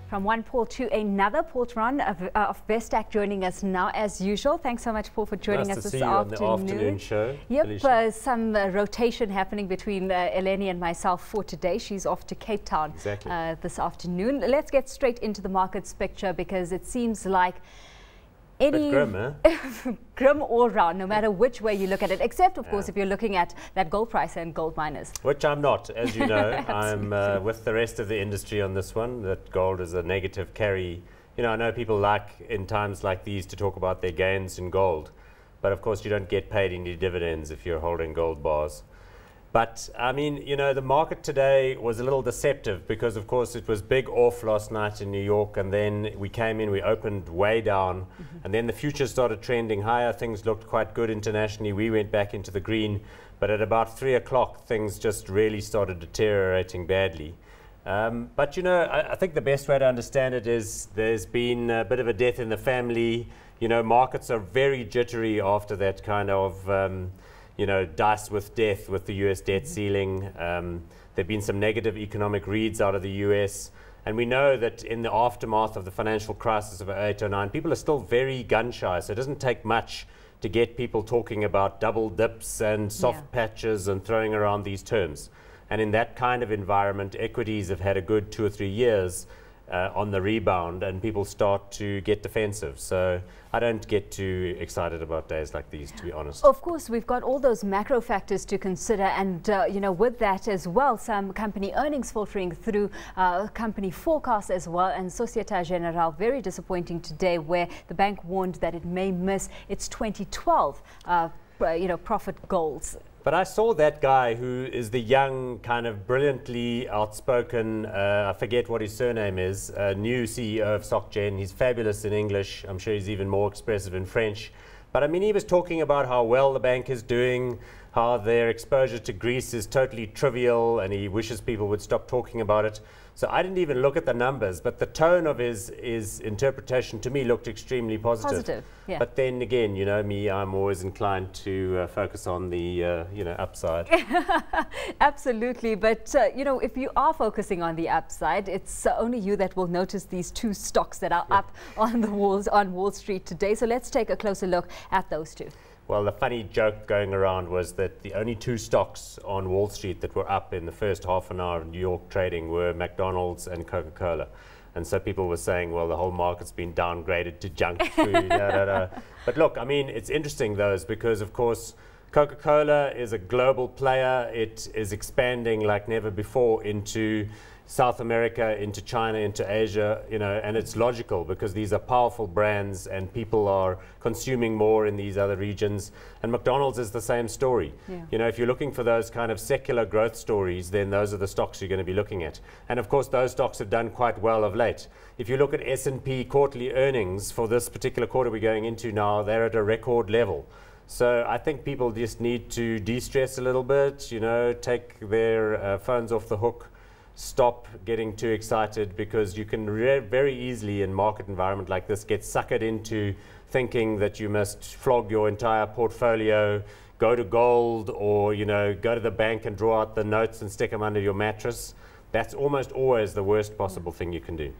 From one Paul to another, Paul Theron of Vestac joining us now as usual. Thanks so much, Paul, for joining us this afternoon. On the afternoon show. Yep, some rotation happening between Eleni and myself for today. She's off to Cape Town this afternoon. Let's get straight into the markets picture because it seems like any grim, eh? grim all round, no matter which way you look at it, except of course if you're looking at that gold price and gold miners. Which I'm not, as you know. I'm with the rest of the industry on this one, that gold is a negative carry. You know, I know people like in times like these to talk about their gains in gold, but of course you don't get paid any dividends if you're holding gold bars. But I mean, you know, the market today was a little deceptive because of course it was big off last night in New York, and then we came in, we opened way down, and then the futures started trending higher. Things looked quite good internationally. We went back into the green, but at about 3 o'clock things just really started deteriorating badly. But you know, I think the best way to understand it is there's been a bit of a death in the family. You know, markets are very jittery after that kind of you know, dice with death with the US debt ceiling. There have been some negative economic reads out of the US. And we know that in the aftermath of the financial crisis of 2008-09, people are still very gun shy. So it doesn't take much to get people talking about double dips and soft patches and throwing around these terms. And in that kind of environment, equities have had a good 2 or 3 years on the rebound, and people start to get defensive. So I don't get too excited about days like these, to be honest. Of course, we've got all those macro factors to consider, and you know, with that as well, some company earnings filtering through, company forecasts as well, and Societe Generale very disappointing today, where the bank warned that it may miss its 2012 you know, profit goals. But I saw that guy who is the young, kind of brilliantly outspoken, I forget what his surname is, new CEO of SocGen. He's fabulous in English. I'm sure he's even more expressive in French. But I mean, he was talking about how well the bank is doing, how their exposure to Greece is totally trivial, and he wishes people would stop talking about it. So I didn't even look at the numbers, but the tone of his interpretation to me looked extremely positive. Yeah. But then again, you know me, I'm always inclined to focus on the you know, upside. Absolutely, but you know, if you are focusing on the upside, it's only you that will notice these two stocks that are up on the walls on Wall Street today. So let's take a closer look at those two. Well, the funny joke going around was that the only 2 stocks on Wall Street that were up in the first half an hour of New York trading were McDonald's and Coca-Cola. And so people were saying, well, the whole market's been downgraded to junk food. But look, I mean, it's interesting, those, because, of course, Coca-Cola is a global player. It is expanding like never before into South America, into China, into Asia, you know, and it's logical because these are powerful brands and people are consuming more in these other regions. And McDonald's is the same story. You know, if you're looking for those kind of secular growth stories, then those are the stocks you're going to be looking at. And of course, those stocks have done quite well of late. If you look at S&P quarterly earnings for this particular quarter we're going into now, they're at a record level. So I think people just need to de-stress a little bit, you know, take their phones off the hook. Stop getting too excited, because you can very easily in market environment like this get suckered into thinking that you must flog your entire portfolio, go to gold, or you know, go to the bank and draw out the notes and stick them under your mattress. That's almost always the worst possible thing you can do.